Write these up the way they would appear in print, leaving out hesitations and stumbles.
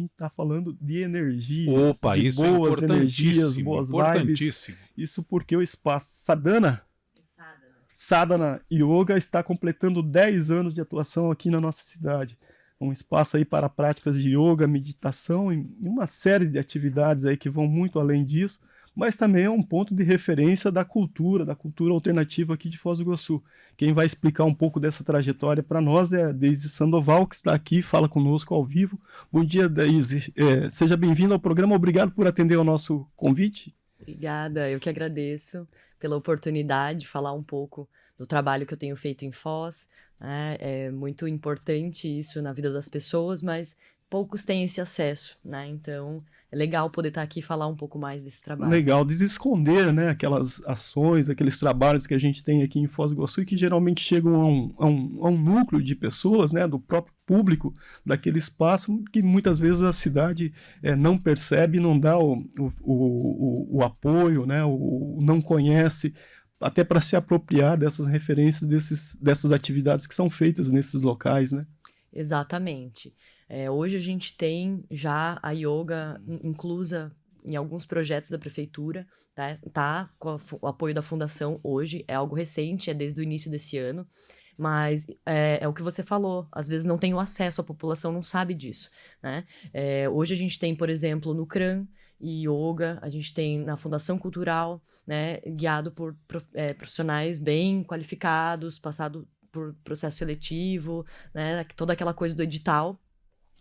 gente está falando de energias, Opa, de isso é boas energias, importantíssimo, boas vibes. importantíssimo. Isso porque o espaço Sadhana Yoga está completando 10 anos de atuação aqui na nossa cidade. Um espaço aí para práticas de yoga, meditação e uma série de atividades aí que vão muito além disso, mas também é um ponto de referência da cultura alternativa aqui de Foz do Iguaçu. Quem vai explicar um pouco dessa trajetória para nós é a Deise Sandoval, que está aqui, fala conosco ao vivo. Bom dia, Deise. Seja bem-vindo ao programa, obrigado por atender ao nosso convite. Obrigada, eu que agradeço pela oportunidade de falar um pouco do trabalho que eu tenho feito em Foz. Né? É muito importante isso na vida das pessoas, mas poucos têm esse acesso, né? Então é legal poder estar aqui e falar um pouco mais desse trabalho. Legal, desesconder, né, aquelas ações, aqueles trabalhos que a gente tem aqui em Foz do Iguaçu e que geralmente chegam a um núcleo de pessoas, né, do próprio público daquele espaço que muitas vezes a cidade não percebe, não dá o apoio, né, não conhece, até para se apropriar dessas referências, dessas atividades que são feitas nesses locais, né? Exatamente. Hoje a gente tem já a yoga inclusa em alguns projetos da prefeitura, tá com o apoio da fundação hoje, é algo recente, é desde o início desse ano, mas é o que você falou, às vezes não tem o acesso, a população não sabe disso, né? Hoje a gente tem, por exemplo, no CRAM e yoga, a gente tem na Fundação Cultural, né, guiado por profissionais bem qualificados, passado por processo seletivo, né, toda aquela coisa do edital.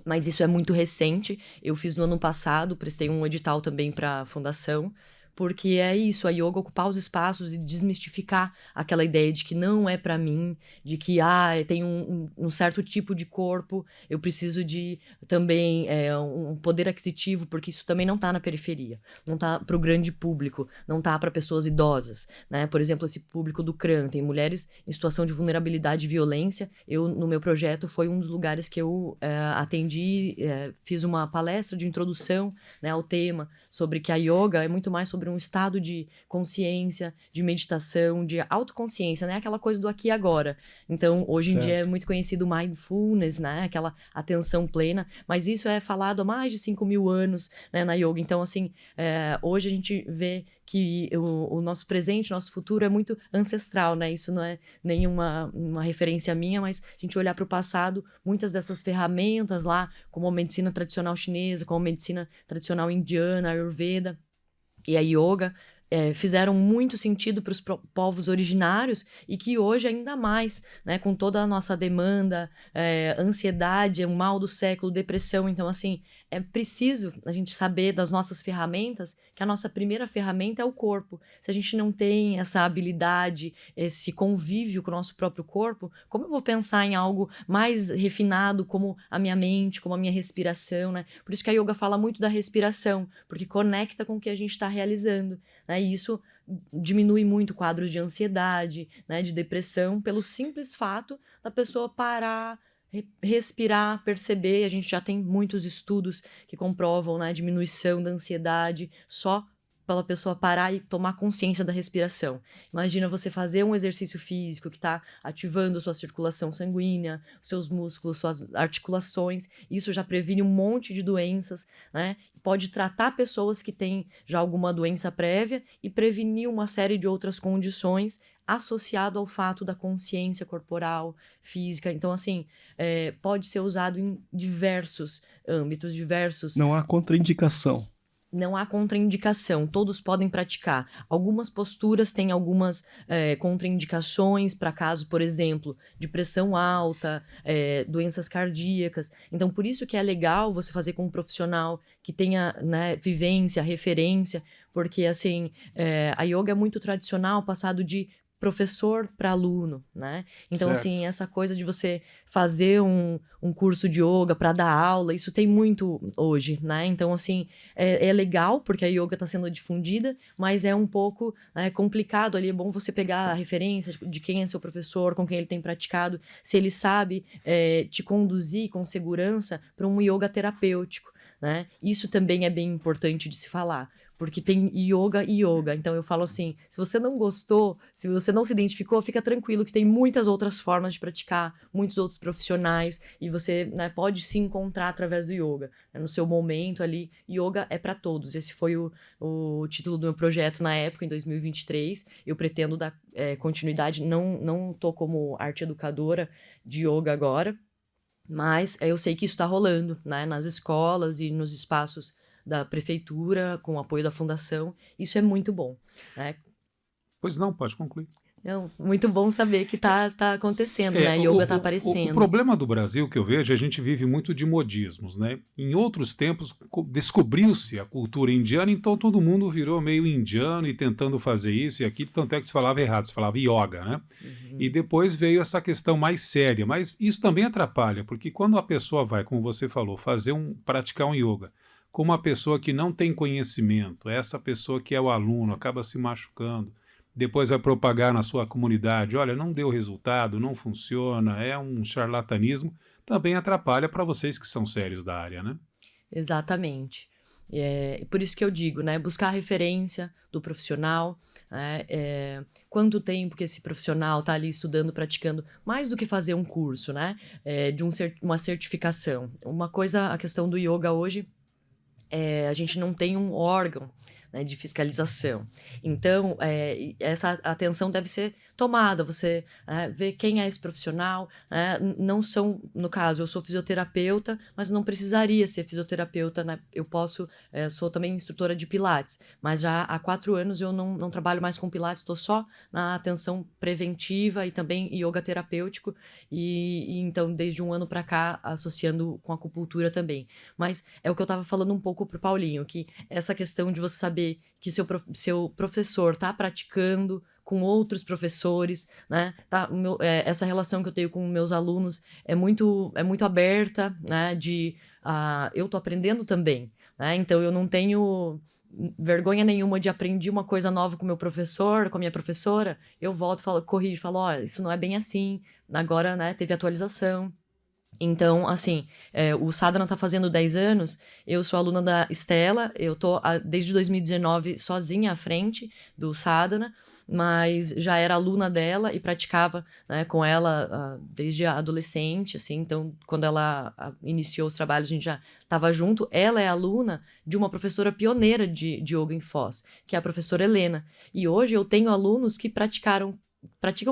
Mas isso é muito recente, eu fiz no ano passado, prestei um edital também para a fundação, porque é isso, a yoga ocupar os espaços e desmistificar aquela ideia de que não é para mim, de que tem um certo tipo de corpo, eu preciso de também um poder aquisitivo, porque isso também não está na periferia, não está para o grande público, não está para pessoas idosas, né? Por exemplo, esse público do CRAM, tem mulheres em situação de vulnerabilidade e violência. Eu, no meu projeto, foi um dos lugares que eu atendi, fiz uma palestra de introdução, né, ao tema, sobre que a yoga é muito mais sobre um estado de consciência, de meditação, de autoconsciência, né? Aquela coisa do aqui e agora. Então, hoje em dia é muito conhecido o mindfulness, né? Aquela atenção plena, mas isso é falado há mais de 5.000 anos, né, na yoga. Então, assim, hoje a gente vê que o nosso presente, o nosso futuro é muito ancestral, né? Isso não é nenhuma uma referência minha, mas a gente olhar para o passado, muitas dessas ferramentas lá, como a medicina tradicional chinesa, como a medicina tradicional indiana, a Ayurveda e a yoga, fizeram muito sentido para os povos originários e que hoje ainda mais, né, com toda a nossa demanda, ansiedade, o mal do século, depressão. Então, assim, é preciso a gente saber das nossas ferramentas, que a nossa primeira ferramenta é o corpo. Se a gente não tem essa habilidade, esse convívio com o nosso próprio corpo, como eu vou pensar em algo mais refinado, como a minha mente, como a minha respiração, né? Por isso que a yoga fala muito da respiração, porque conecta com o que a gente está realizando, né? E isso diminui muito quadros de ansiedade, né, de depressão, pelo simples fato da pessoa parar, respirar, perceber. A gente já tem muitos estudos que comprovam, né, a diminuição da ansiedade só pela pessoa parar e tomar consciência da respiração. Imagina você fazer um exercício físico que está ativando sua circulação sanguínea, seus músculos, suas articulações. Isso já previne um monte de doenças, né? Pode tratar pessoas que têm já alguma doença prévia e prevenir uma série de outras condições associado ao fato da consciência corporal, física. Então, assim, pode ser usado em diversos âmbitos, diversos... Não há contraindicação. Não há contraindicação, todos podem praticar. Algumas posturas têm algumas contraindicações para caso, por exemplo, de pressão alta, doenças cardíacas. Então, por isso que é legal você fazer com um profissional que tenha, né, vivência, referência, porque, assim, a yoga é muito tradicional, passado de professor para aluno, né? Então, Certo. assim, essa coisa de você fazer um curso de yoga para dar aula, isso tem muito hoje, né? Então, assim, é legal porque a yoga está sendo difundida, mas é um pouco complicado ali. É bom você pegar a referência de quem é seu professor, com quem ele tem praticado, se ele sabe te conduzir com segurança para um yoga terapêutico, né? Isso também é bem importante de se falar. Porque tem yoga e yoga. Então eu falo assim, se você não gostou, se você não se identificou, fica tranquilo que tem muitas outras formas de praticar, muitos outros profissionais, e você, né, pode se encontrar através do yoga, né, no seu momento ali. Yoga é para todos. Esse foi o título do meu projeto na época, em 2023. Eu pretendo dar continuidade. Não tô como arte educadora de yoga agora, mas eu sei que isso está rolando, né, nas escolas e nos espaços da prefeitura, com o apoio da fundação. Isso é muito bom, né? Pois não, pode concluir. Então, muito bom saber que tá acontecendo, né? Yoga tá O aparecendo. problema do Brasil que eu vejo, a gente vive muito de modismos, né? Em outros tempos, descobriu-se a cultura indiana, então todo mundo virou meio indiano e tentando fazer isso e aquilo, tanto é que se falava errado, se falava yoga, né? E depois veio essa questão mais séria, mas isso também atrapalha, porque quando a pessoa vai, como você falou, praticar um yoga, com uma pessoa que não tem conhecimento, essa pessoa que é o aluno, acaba se machucando, depois vai propagar na sua comunidade, olha, não deu resultado, não funciona, é um charlatanismo, também atrapalha para vocês que são sérios da área, né? Exatamente. Por isso que eu digo, né? Buscar a referência do profissional, né? Quanto tempo que esse profissional está ali estudando, praticando, mais do que fazer um curso, né? Uma certificação. Uma coisa, a questão do yoga hoje, a gente não tem um órgão, né, de fiscalização. Então, essa atenção deve ser tomada, você ver quem é esse profissional, né? Não são, no caso, eu sou fisioterapeuta, mas não precisaria ser fisioterapeuta, né? Eu sou também instrutora de Pilates, mas já há 4 anos eu não trabalho mais com Pilates, estou só na atenção preventiva e também yoga terapêutico, e então, desde um ano para cá, associando com acupuntura também. Mas é o que eu estava falando um pouco pro Paulinho, que essa questão de você saber que seu professor está praticando com outros professores, né? Essa relação que eu tenho com meus alunos é muito aberta, né? Eu tô aprendendo também, né? Então eu não tenho vergonha nenhuma de aprender uma coisa nova com meu professor, com a minha professora, eu volto, corrijo, falo, ó, isso não é bem assim, agora, né, teve atualização. Então, assim, o Sadhana tá fazendo 10 anos, eu sou aluna da Estela, eu tô desde 2019 sozinha à frente do Sadhana, mas já era aluna dela e praticava, né, com ela desde a adolescente, assim, então quando ela iniciou os trabalhos a gente já estava junto. Ela é aluna de uma professora pioneira de yoga em Foz, que é a professora Helena, e hoje eu tenho alunos que praticam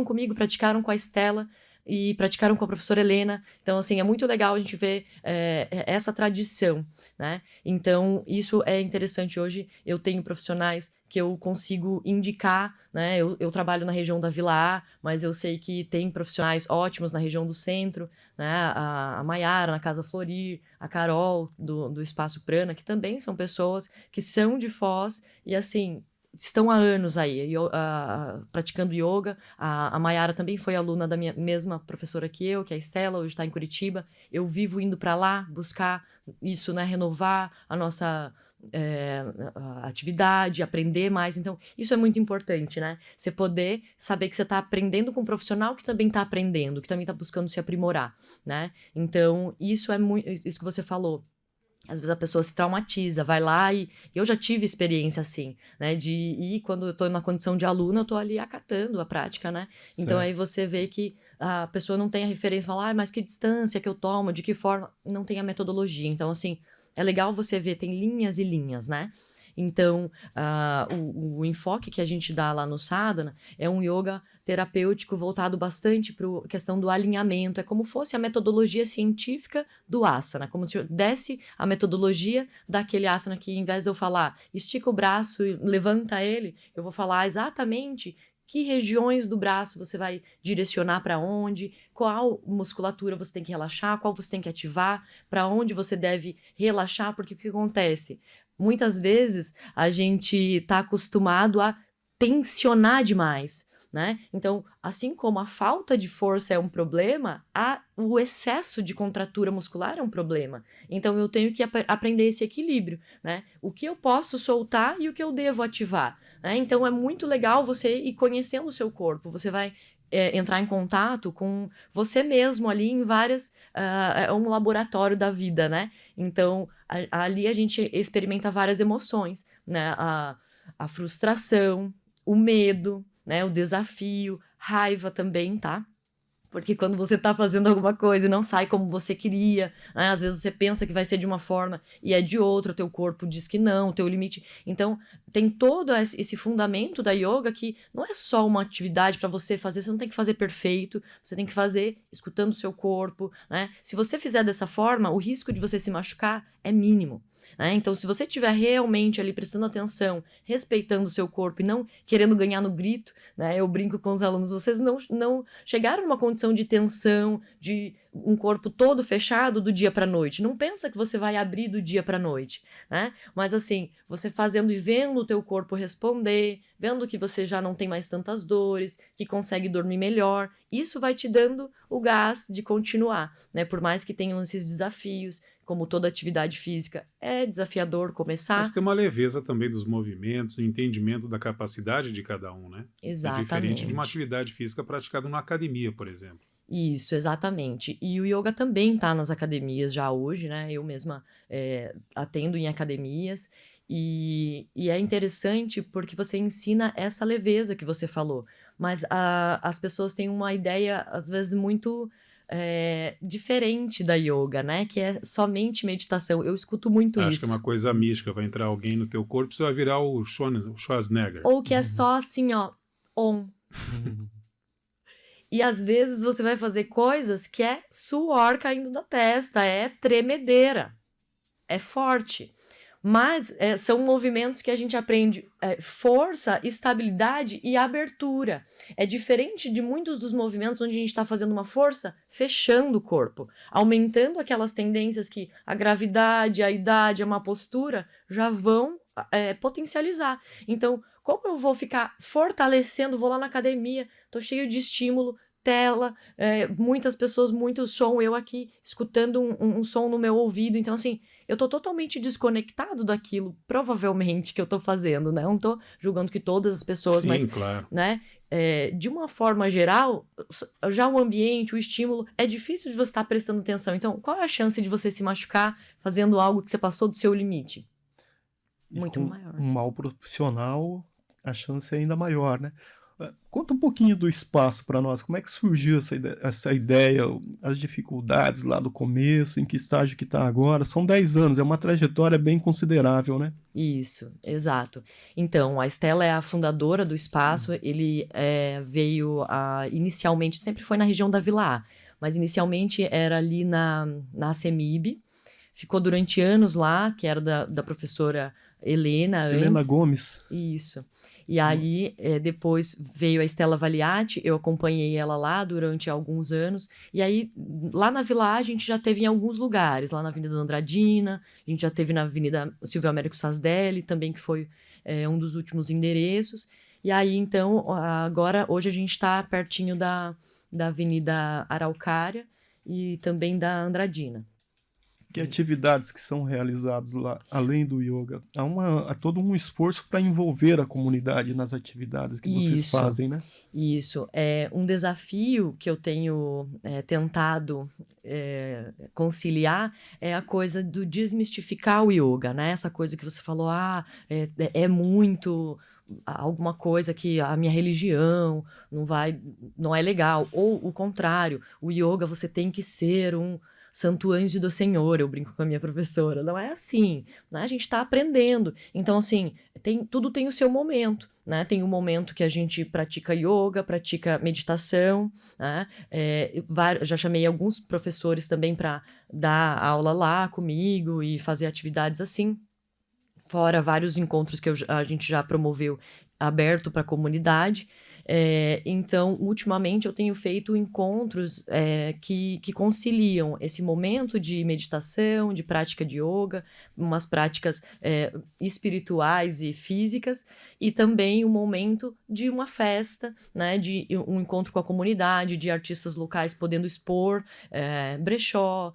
comigo, praticaram com a Estela, e praticaram com a professora Helena. Então, assim, é muito legal a gente ver essa tradição, né? Então, isso é interessante. Hoje eu tenho profissionais que eu consigo indicar, né? Eu trabalho na região da Vila A, mas eu sei que tem profissionais ótimos na região do centro, né? A Maiara, na Casa Florir, a Carol, do Espaço Prana, que também são pessoas que são de Foz e, assim, estão há anos aí praticando yoga. A Maiara também foi aluna da minha mesma professora que é a Estela, hoje está em Curitiba. Eu vivo indo para lá buscar isso, né, renovar a nossa a atividade, aprender mais. Então, isso é muito importante, né? Você poder saber que você está aprendendo com um profissional que também está aprendendo, que também está buscando se aprimorar, né? Então, isso é muito, isso que você falou. Às vezes a pessoa se traumatiza, vai lá e eu já tive experiência assim, né, de ir quando eu tô na condição de aluna, eu tô ali acatando a prática, né? Certo. Então aí você vê que a pessoa não tem a referência, fala, mas que distância que eu tomo, de que forma, não tem a metodologia. Então, assim, é legal você ver, tem linhas e linhas, né? Então, o enfoque que a gente dá lá no Sadhana é um yoga terapêutico voltado bastante para a questão do alinhamento. É como fosse a metodologia científica do asana, como se eu desse a metodologia daquele asana que, em vez de eu falar, estica o braço e levanta ele, eu vou falar exatamente que regiões do braço você vai direcionar para onde, qual musculatura você tem que relaxar, qual você tem que ativar, para onde você deve relaxar, porque o que acontece? Muitas vezes a gente está acostumado a tensionar demais, né? Então, assim como a falta de força é um problema, o excesso de contratura muscular é um problema. Então, eu tenho que aprender esse equilíbrio, né? O que eu posso soltar e o que eu devo ativar, né? Então, é muito legal você ir conhecendo o seu corpo. Você vai entrar em contato com você mesmo ali em várias... é um laboratório da vida, né? Então, ali a gente experimenta várias emoções, né? A frustração, o medo, né? O desafio, raiva também, tá? Porque quando você tá fazendo alguma coisa e não sai como você queria, né? Às vezes você pensa que vai ser de uma forma e é de outra, o teu corpo diz que não, o teu limite. Então, tem todo esse fundamento da yoga que não é só uma atividade para você fazer, você não tem que fazer perfeito, você tem que fazer escutando o seu corpo, né? Se você fizer dessa forma, o risco de você se machucar é mínimo. Né? Então, se você estiver realmente ali prestando atenção, respeitando o seu corpo e não querendo ganhar no grito, né? Eu brinco com os alunos, vocês não chegaram numa condição de tensão, de um corpo todo fechado do dia para a noite. Não pensa que você vai abrir do dia para a noite, né? Mas assim, você fazendo e vendo o teu corpo responder, vendo que você já não tem mais tantas dores, que consegue dormir melhor, isso vai te dando o gás de continuar, né? Por mais que tenham esses desafios, como toda atividade física, é desafiador Mas começar. tem uma leveza também dos movimentos, entendimento da capacidade de cada um, né? É diferente de uma Exatamente. atividade física praticada numa academia, por exemplo. Isso, exatamente. E o yoga também está nas academias já hoje, né? Eu mesma atendo em academias. E é interessante porque você ensina essa leveza que você falou. Mas as pessoas têm uma ideia, às vezes, muito diferente da yoga, né? Que é somente meditação. Eu escuto muito Acho que é isso. uma coisa mística, vai entrar alguém no teu corpo, você vai virar o Schwarzenegger. Ou que é só assim, ó, on. E às vezes você vai fazer coisas que é suor caindo da testa, é tremedeira, é forte. Mas são movimentos que a gente aprende força, estabilidade e abertura. É diferente de muitos dos movimentos onde a gente está fazendo uma força fechando o corpo, aumentando aquelas tendências que a gravidade, a idade, a má postura já vão potencializar. Então, como eu vou ficar fortalecendo, vou lá na academia, tô cheio de estímulo, tela, muitas pessoas, muito som, eu aqui escutando um som no meu ouvido. Então, assim, eu tô totalmente desconectado daquilo, provavelmente, que eu tô fazendo, né? Eu não tô julgando que todas as pessoas, Sim, mas, claro. né? De uma forma geral, já o ambiente, o estímulo, é difícil de você estar prestando atenção. Então, qual é a chance de você se machucar fazendo algo que você passou do seu limite? E Muito com maior. um mal profissional, a chance é ainda maior, né? Conta um pouquinho do espaço para nós. Como é que surgiu essa ideia, as dificuldades lá do começo, em que estágio que está agora? São 10 anos, é uma trajetória bem considerável, né? Isso, exato. Então, a Estela é a fundadora do espaço. Ele veio inicialmente, sempre foi na região da Vila A, mas inicialmente era ali na CEMIB. Ficou durante anos lá, que era da professora Helena Helena antes. Gomes. Isso. E aí, depois veio a Estela Valiati, eu acompanhei ela lá durante alguns anos. E aí, lá na Vila A, a gente já teve em alguns lugares, lá na Avenida Andradina, a gente já teve na Avenida Silvio Américo Sasdelli, também, que foi um dos últimos endereços. E aí, então, agora, hoje a gente está pertinho da Avenida Araucária e também da Andradina. Que atividades que são realizadas lá, além do yoga? Há todo um esforço para envolver a comunidade nas atividades que vocês Isso. fazem, né? Isso, é um desafio que eu tenho tentado conciliar é a coisa do desmistificar o yoga, né? Essa coisa que você falou, é muito alguma coisa que a minha religião não é legal, ou o contrário, o yoga você tem que ser um santo anjo do Senhor, eu brinco com a minha professora, não é assim, né? A gente está aprendendo, então assim, tudo tem o seu momento. Né? Tem um momento que a gente pratica yoga, pratica meditação, né? Já chamei alguns professores também para dar aula lá comigo e fazer atividades assim, fora vários encontros que a gente já promoveu aberto para a comunidade. Então, ultimamente, eu tenho feito encontros que conciliam esse momento de meditação, de prática de yoga, umas práticas espirituais e físicas, e também um momento de uma festa, né, de um encontro com a comunidade, de artistas locais podendo expor brechó,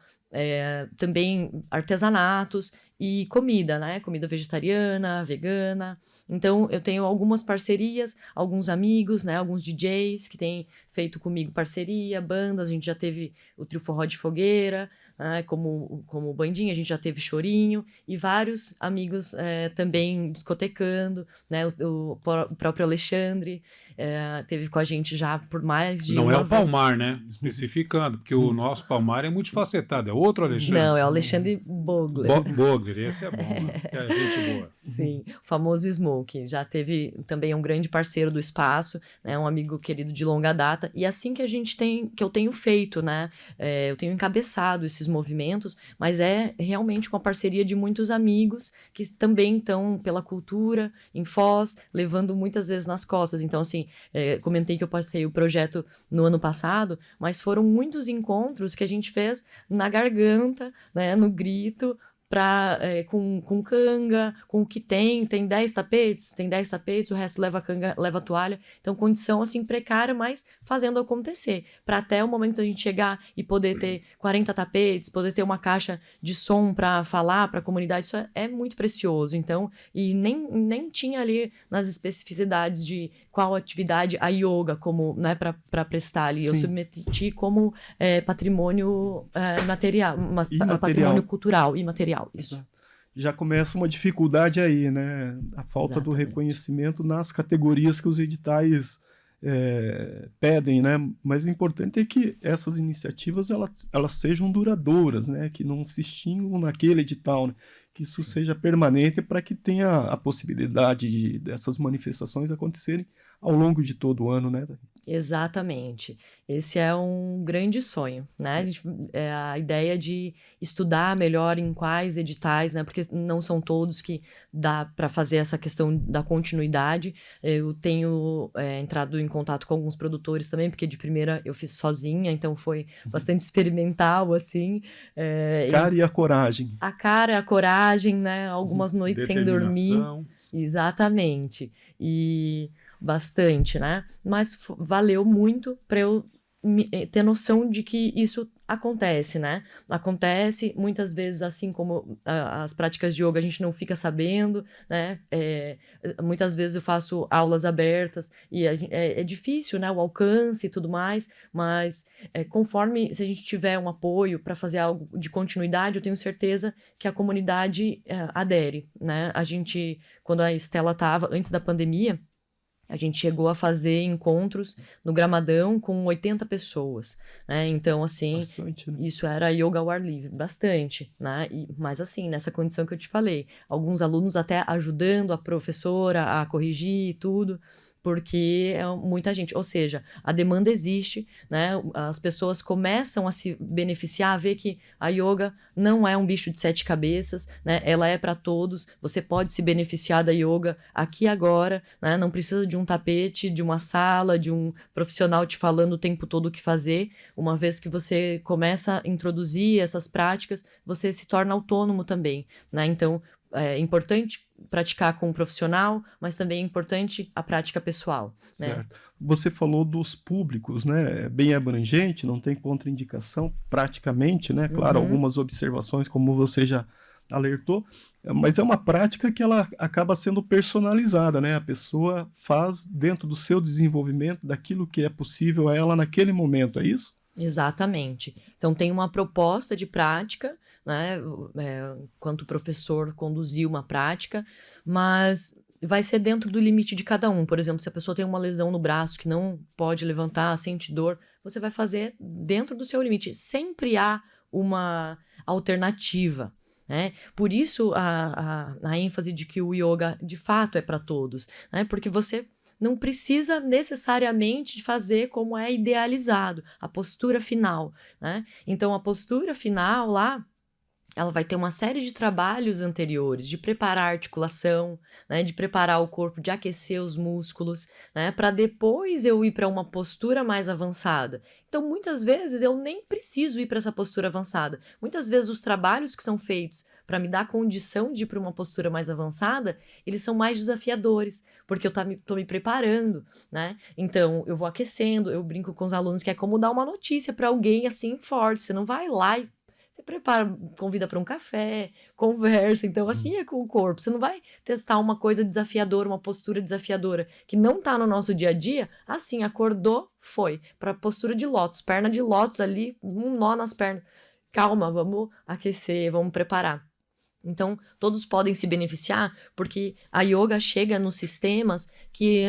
também artesanatos, e comida, né? Comida vegetariana, vegana. Então, eu tenho algumas parcerias, alguns amigos, né? Alguns DJs que têm feito comigo parceria, bandas. A gente já teve o Trio Forró de Fogueira, né? Como bandinha, a gente já teve Chorinho. E vários amigos também discotecando, né? O próprio Alexandre teve com a gente já por mais de Não é uma o vez. Palmar, né? Especificando, porque o nosso Palmar é multifacetado. É outro Alexandre? Não, é o Alexandre Bogler. Bogler, esse é bom. É gente boa. Sim, o famoso Smoke. Já teve também um grande parceiro do espaço, né? Um amigo querido de longa data. E assim que eu tenho feito, né? Eu tenho encabeçado esses movimentos, mas é realmente com a parceria de muitos amigos que também estão pela cultura, em Foz, levando muitas vezes nas costas. Então, assim, comentei que eu passei o projeto no ano passado, mas foram muitos encontros que a gente fez na garganta, né? No grito, com canga, com o que tem 10 tapetes, o resto leva canga, leva toalha. Então, condição assim precária, mas fazendo acontecer. Para até o momento a gente chegar e poder ter 40 tapetes, poder ter uma caixa de som para falar para a comunidade, isso é muito precioso. Então, e nem tinha ali nas especificidades de qual atividade a yoga como, né, para prestar ali. Eu Sim. submeti como patrimônio material, Imaterial. patrimônio cultural e material. Isso. Já começa uma dificuldade aí, né? A falta do Exatamente. reconhecimento nas categorias que os editais pedem, né? Mas o importante é que essas iniciativas elas sejam duradouras, né? Que não se extinguam naquele edital, né? Que isso seja permanente para que tenha a possibilidade dessas manifestações acontecerem ao longo de todo o ano, né? Exatamente. Esse é um grande sonho, né? A ideia de estudar melhor em quais editais, né? Porque não são todos que dá para fazer essa questão da continuidade. Eu tenho entrado em contato com alguns produtores também, porque de primeira eu fiz sozinha, então foi bastante experimental, assim. Cara e a coragem. A cara, a coragem, né? Algumas noites sem dormir. Determinação. Exatamente. E bastante, né? Mas valeu muito para eu ter noção de que isso acontece, né? Acontece muitas vezes, assim como as práticas de yoga, a gente não fica sabendo, né? Muitas vezes eu faço aulas abertas e é difícil, né? O alcance e tudo mais, mas conforme, se a gente tiver um apoio para fazer algo de continuidade, eu tenho certeza que a comunidade adere, né? A gente, quando a Estela estava, antes da pandemia, a gente chegou a fazer encontros no Gramadão com 80 pessoas, né? Então, assim, Bastante, né? isso era yoga ao ar livre, bastante, né? Mas assim, nessa condição que eu te falei, alguns alunos até ajudando a professora a corrigir e tudo, porque é muita gente, ou seja, a demanda existe, né? As pessoas começam a se beneficiar, a ver que a yoga não é um bicho de 7 cabeças, né? Ela é para todos, você pode se beneficiar da yoga aqui e agora, né? Não precisa de um tapete, de uma sala, de um profissional te falando o tempo todo o que fazer. Uma vez que você começa a introduzir essas práticas, você se torna autônomo também, né? Então, é importante praticar com um profissional, mas também é importante a prática pessoal, né? Certo. Você falou dos públicos, né? É bem abrangente, não tem contraindicação praticamente, né? Claro, algumas observações, como você já alertou, mas é uma prática que ela acaba sendo personalizada, né? A pessoa faz dentro do seu desenvolvimento, daquilo que é possível a ela naquele momento, é isso? Exatamente. Então, tem uma proposta de prática, né? Quanto o professor conduziu uma prática, mas vai ser dentro do limite de cada um. Por exemplo, se a pessoa tem uma lesão no braço que não pode levantar, sente dor, você vai fazer dentro do seu limite. Sempre há uma alternativa, né? Por isso a ênfase de que o yoga de fato é para todos, né? Porque você não precisa necessariamente fazer como é idealizado, a postura final, né? Então, a postura final lá, ela vai ter uma série de trabalhos anteriores, de preparar a articulação, né? De preparar o corpo, de aquecer os músculos, né? Para depois eu ir para uma postura mais avançada. Então, muitas vezes, eu nem preciso ir para essa postura avançada. Muitas vezes, os trabalhos que são feitos para me dar condição de ir para uma postura mais avançada, eles são mais desafiadores, porque eu tô me preparando, né? Então, eu vou aquecendo, eu brinco com os alunos que é como dar uma notícia para alguém assim forte. Você não vai lá e Você prepara, convida para um café, conversa. Então, assim é com o corpo. Você não vai testar uma coisa desafiadora, uma postura desafiadora, que não tá no nosso dia a dia. Assim, acordou, foi. Para postura de lótus, perna de lótus ali, um nó nas pernas. Calma, vamos aquecer, vamos preparar. Então, todos podem se beneficiar, porque a yoga chega nos sistemas que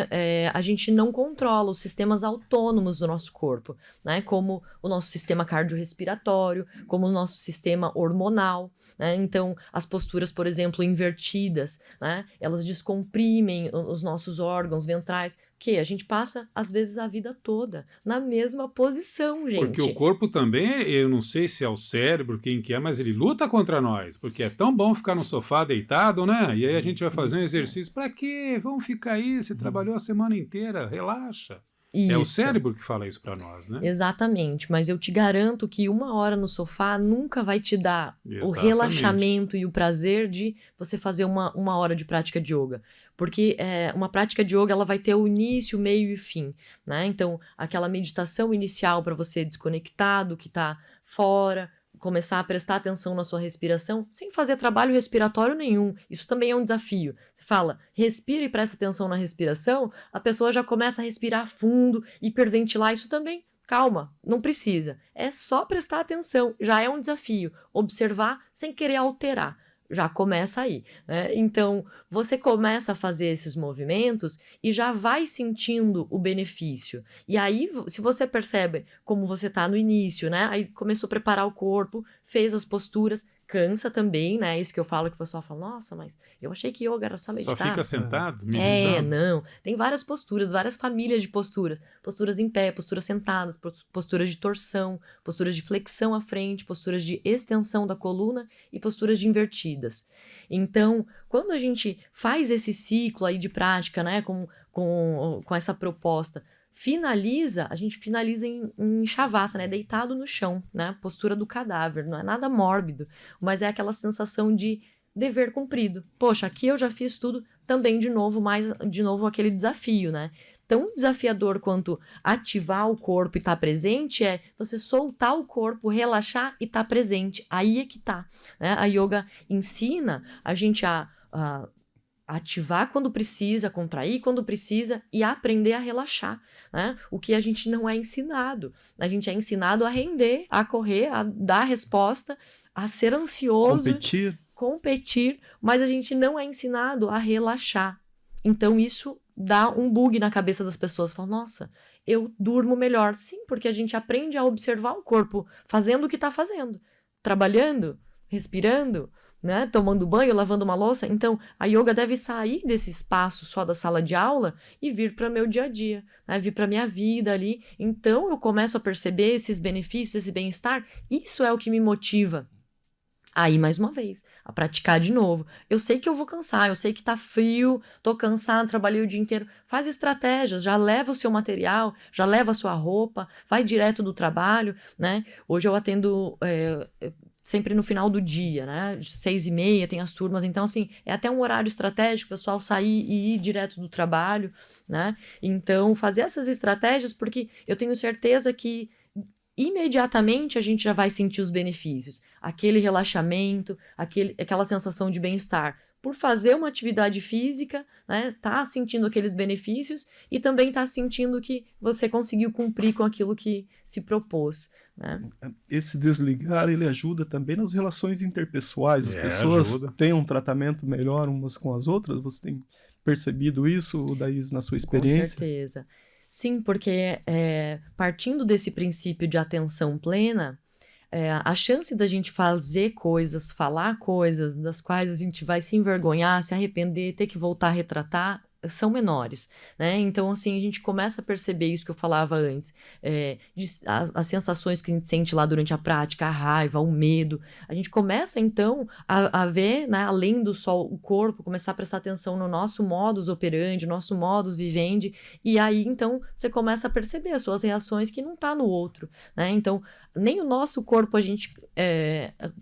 a gente não controla, os sistemas autônomos do nosso corpo, né? Como o nosso sistema cardiorrespiratório, como o nosso sistema hormonal, né? Então, as posturas, por exemplo, invertidas, né? Elas descomprimem os nossos órgãos ventrais, que a gente passa, às vezes, a vida toda na mesma posição, gente. Porque o corpo também, eu não sei se é o cérebro, quem que é, mas ele luta contra nós, porque é tão bom ficar no sofá deitado, né? E aí a gente vai fazer um exercício. Pra quê? Vamos ficar aí, você trabalhou a semana inteira, relaxa. É o cérebro que fala isso pra nós, né? Exatamente, mas eu te garanto que 1 hora no sofá nunca vai te dar o Exatamente. relaxamento e o prazer de você fazer uma hora de prática de yoga. Porque uma prática de yoga ela vai ter o início, meio e fim, né? Então, aquela meditação inicial para você desconectar do que está fora, começar a prestar atenção na sua respiração, sem fazer trabalho respiratório nenhum. Isso também é um desafio. Você fala, respira e presta atenção na respiração, a pessoa já começa a respirar fundo, hiperventilar, isso também. Calma, não precisa. É só prestar atenção, já é um desafio. Observar sem querer alterar. Já começa aí, né? Então, você começa a fazer esses movimentos e já vai sentindo o benefício. E aí, se você percebe como você está no início, né? Aí começou a preparar o corpo, fez as posturas, cansa também, né? Isso que eu falo que o pessoal fala, nossa, mas eu achei que yoga era só meditar. Só fica sentado, meditando? Não. Tem várias posturas, várias famílias de posturas. Posturas em pé, posturas sentadas, posturas de torção, posturas de flexão à frente, posturas de extensão da coluna e posturas de invertidas. Então, quando a gente faz esse ciclo aí de prática, né, com essa proposta, a gente finaliza em shavasana, né, deitado no chão, né, postura do cadáver, não é nada mórbido, mas é aquela sensação de dever cumprido. Poxa, aqui eu já fiz tudo, também de novo aquele desafio, né? Tão desafiador quanto ativar o corpo e estar presente é você soltar o corpo, relaxar e estar presente. Aí é que tá, né? A yoga ensina a gente a ativar quando precisa, contrair quando precisa e aprender a relaxar, né? O que a gente não é ensinado. A gente é ensinado a render, a correr, a dar resposta, a ser ansioso, competir, mas a gente não é ensinado a relaxar. Então isso dá um bug na cabeça das pessoas. Falam, nossa, eu durmo melhor. Sim, porque a gente aprende a observar o corpo fazendo o que está fazendo. Trabalhando, respirando, né? Tomando banho, lavando uma louça. Então, a yoga deve sair desse espaço só da sala de aula e vir para o meu dia a dia, né? Vir para a minha vida ali. Então, eu começo a perceber esses benefícios, esse bem-estar. Isso é o que me motiva. Aí, mais uma vez, a praticar de novo. Eu sei que eu vou cansar, eu sei que tá frio, tô cansado, trabalhei o dia inteiro. Faz estratégias, já leva o seu material, já leva a sua roupa, vai direto do trabalho, né? Hoje eu atendo sempre no final do dia, né? 6h30 tem as turmas, então assim, é até um horário estratégico, o pessoal sair e ir direto do trabalho, né? Então, fazer essas estratégias, porque eu tenho certeza que imediatamente a gente já vai sentir os benefícios, aquele relaxamento, aquela sensação de bem-estar. Por fazer uma atividade física, né, tá sentindo aqueles benefícios e também tá sentindo que você conseguiu cumprir com aquilo que se propôs, né? Esse desligar, ele ajuda também nas relações interpessoais. As pessoas têm um tratamento melhor umas com as outras? Você tem percebido isso, Daís, na sua experiência? Com certeza. Sim, porque partindo desse princípio de atenção plena, a chance da gente fazer coisas, falar coisas das quais a gente vai se envergonhar, se arrepender, ter que voltar a retratar, são menores, né? Então, assim, a gente começa a perceber isso que eu falava antes, as sensações que a gente sente lá durante a prática, a raiva, o medo. A gente começa, então, a ver, né, além do só o corpo, começar a prestar atenção no nosso modus operandi, nosso modus vivendi, e aí, então, você começa a perceber as suas reações que não tá no outro, né? Então, nem o nosso corpo a gente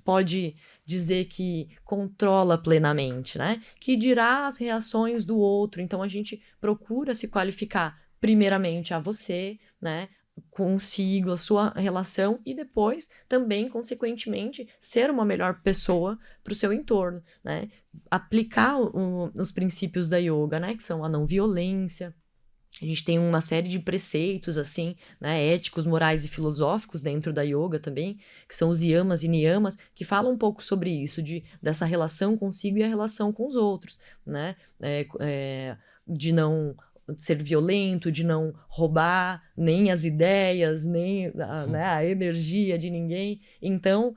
pode dizer que controla plenamente, né? Que dirá as reações do outro. Então, a gente procura se qualificar primeiramente a você, né? consigo, a sua relação e depois também, consequentemente, ser uma melhor pessoa para o seu entorno, né? Aplicar os princípios da yoga, né? Que são a não violência. A gente tem uma série de preceitos, assim, né, éticos, morais e filosóficos dentro da yoga também, que são os yamas e niyamas, que falam um pouco sobre isso, dessa relação consigo e a relação com os outros, né? De não ser violento, de não roubar nem as ideias, nem né, a energia de ninguém. Então,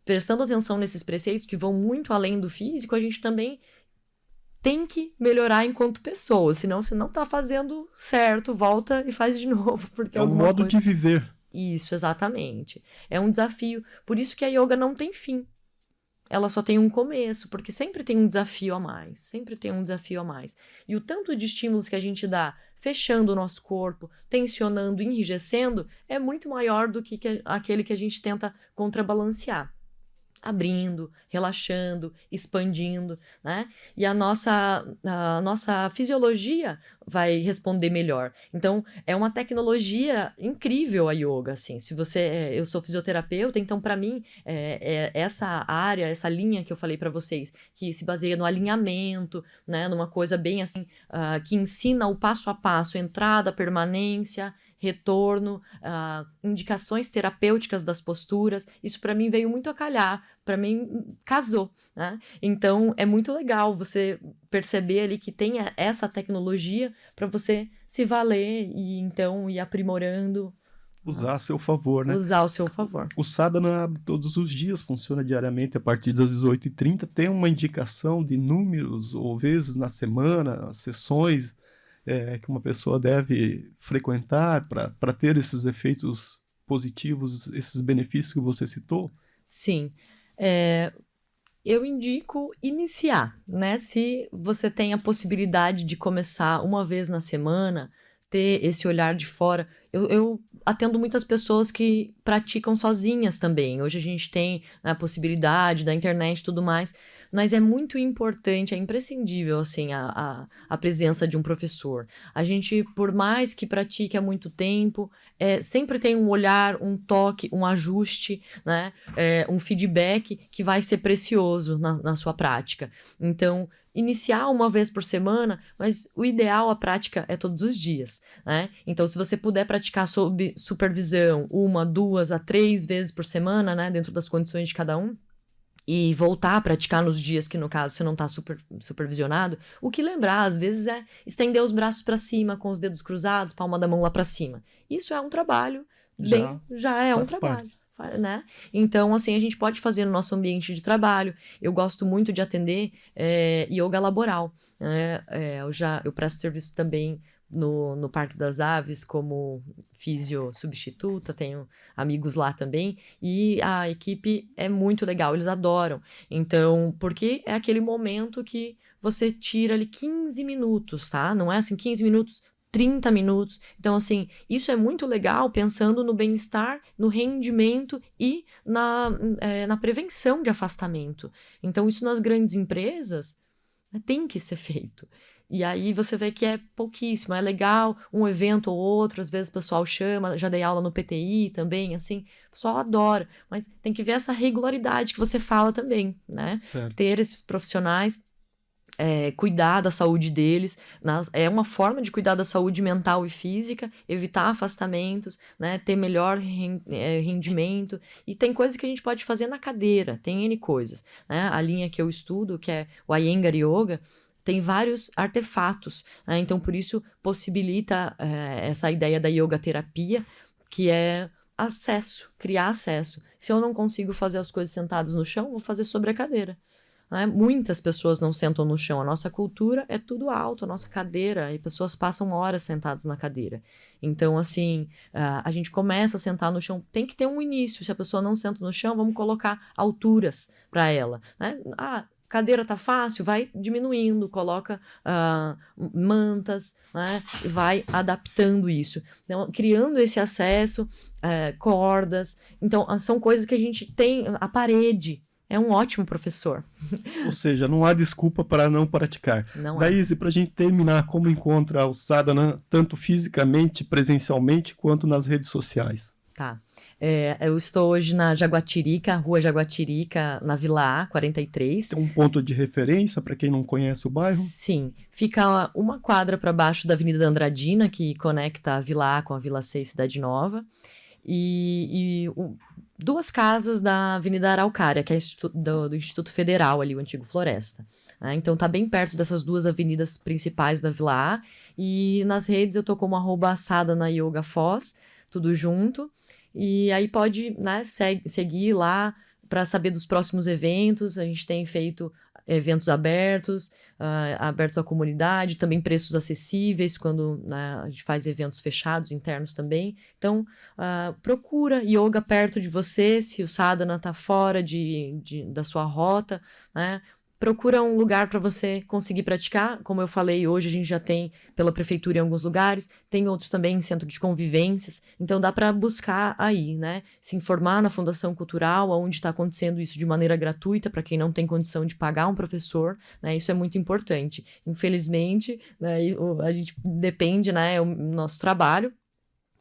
prestando atenção nesses preceitos que vão muito além do físico, a gente também tem que melhorar enquanto pessoa, senão você não tá fazendo certo, volta e faz de novo, porque É um modo de viver. Isso, exatamente. É um desafio. Por isso que a yoga não tem fim. Ela só tem um começo, porque sempre tem um desafio a mais, sempre tem um desafio a mais. E o tanto de estímulos que a gente dá, fechando o nosso corpo, tensionando, enrijecendo, é muito maior do que aquele que a gente tenta contrabalancear. Abrindo, relaxando, expandindo, né? E a nossa fisiologia vai responder melhor. Então, é uma tecnologia incrível a yoga, assim. Se eu sou fisioterapeuta, então para mim essa área, essa linha que eu falei para vocês, que se baseia no alinhamento, né? Numa coisa bem assim, que ensina o passo a passo, entrada, permanência, retorno, indicações terapêuticas das posturas, isso para mim veio muito a calhar, para mim casou, né? Então é muito legal você perceber ali que tem essa tecnologia para você se valer e então ir aprimorando. Usar a seu favor, né? Usar ao seu favor. O sadhana abre todos os dias, funciona diariamente a partir das 18h30, tem uma indicação de números ou vezes na semana, sessões que uma pessoa deve frequentar para ter esses efeitos positivos, esses benefícios que você citou? Sim. Eu indico iniciar, né? Se você tem a possibilidade de começar uma vez na semana, ter esse olhar de fora. Eu atendo muitas pessoas que praticam sozinhas também. Hoje a gente tem a possibilidade da internet e tudo mais, mas é muito importante, é imprescindível, assim, a presença de um professor. A gente, por mais que pratique há muito tempo, sempre tem um olhar, um toque, um ajuste, né? Um feedback que vai ser precioso na sua prática. Então, iniciar uma vez por semana, mas o ideal, a prática é todos os dias, né? Então, se você puder praticar sob supervisão 1, 2 a 3 vezes por semana, né? Dentro das condições de cada um, e voltar a praticar nos dias que, no caso, você não está supervisionado, o que lembrar, às vezes, é estender os braços para cima, com os dedos cruzados, palma da mão lá para cima. Isso é um trabalho, já é um trabalho. Né? Então, assim, a gente pode fazer no nosso ambiente de trabalho. Eu gosto muito de atender yoga laboral. Eu presto serviço também no Parque das Aves como físio substituta, tenho amigos lá também, e a equipe é muito legal, eles adoram. Então, porque é aquele momento que você tira ali 15 minutos, tá? Não é assim, 15 minutos, 30 minutos. Então, assim, isso é muito legal pensando no bem-estar, no rendimento e na prevenção de afastamento. Então, isso nas grandes empresas tem que ser feito. E aí você vê que é pouquíssimo, é legal, um evento ou outro, às vezes o pessoal chama, já dei aula no PTI também, assim, o pessoal adora, mas tem que ver essa regularidade que você fala também, né? Certo. Ter esses profissionais, cuidar da saúde deles, é uma forma de cuidar da saúde mental e física, evitar afastamentos, né? Ter melhor rendimento, e tem coisas que a gente pode fazer na cadeira, tem N coisas, né? A linha que eu estudo, que é o Iyengar Yoga, tem vários artefatos, né? Então por isso possibilita essa ideia da yoga terapia, que é criar acesso. Se eu não consigo fazer as coisas sentadas no chão, vou fazer sobre a cadeira. Né? Muitas pessoas não sentam no chão, a nossa cultura é tudo alto, a nossa cadeira, e pessoas passam horas sentadas na cadeira. Então, assim, a gente começa a sentar no chão, tem que ter um início. Se a pessoa não senta no chão, vamos colocar alturas para ela, né? Cadeira tá fácil, vai diminuindo, coloca mantas, né? Vai adaptando isso. Então, criando esse acesso, cordas. Então, são coisas que a gente tem, a parede é um ótimo professor. Ou seja, não há desculpa para não praticar. Não é. Daí, para a gente terminar, como encontra o sadhana, tanto fisicamente, presencialmente, quanto nas redes sociais? Tá. Eu estou hoje na Jaguatirica, Rua Jaguatirica, na Vila A, 43. Tem um ponto de referência para quem não conhece o bairro? Sim. Fica uma quadra para baixo da Avenida Andradina, que conecta a Vila A com a Vila C, Cidade Nova. E 2 casas da Avenida Araucária, que é do Instituto Federal, ali, o antigo Floresta. Então tá bem perto dessas 2 avenidas principais da Vila A. E nas redes eu tô como @sadhanayogafoz, tudo junto. E aí pode, né, seguir lá para saber dos próximos eventos. A gente tem feito eventos abertos à comunidade, também preços acessíveis quando, né, a gente faz eventos fechados, internos também. Então, procura yoga perto de você, se o sadhana está fora da sua rota, né? Procura um lugar para você conseguir praticar. Como eu falei, hoje a gente já tem pela prefeitura em alguns lugares, tem outros também em centro de convivências, então dá para buscar aí, né? Se informar na Fundação Cultural, onde está acontecendo isso de maneira gratuita, para quem não tem condição de pagar um professor, né? Isso é muito importante. Infelizmente, né, a gente depende, né? O nosso trabalho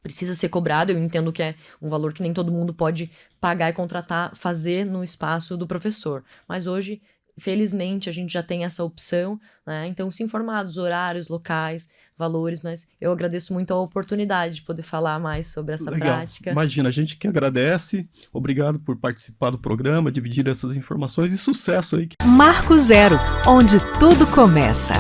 precisa ser cobrado, eu entendo que é um valor que nem todo mundo pode pagar e contratar, fazer no espaço do professor. Mas hoje, felizmente, a gente já tem essa opção, né? Então, se informar dos horários, locais, valores, mas eu agradeço muito a oportunidade de poder falar mais sobre essa Legal. prática. Imagina, a gente que agradece. Obrigado por participar do programa, dividir essas informações e sucesso aí. Marco Zero, onde tudo começa.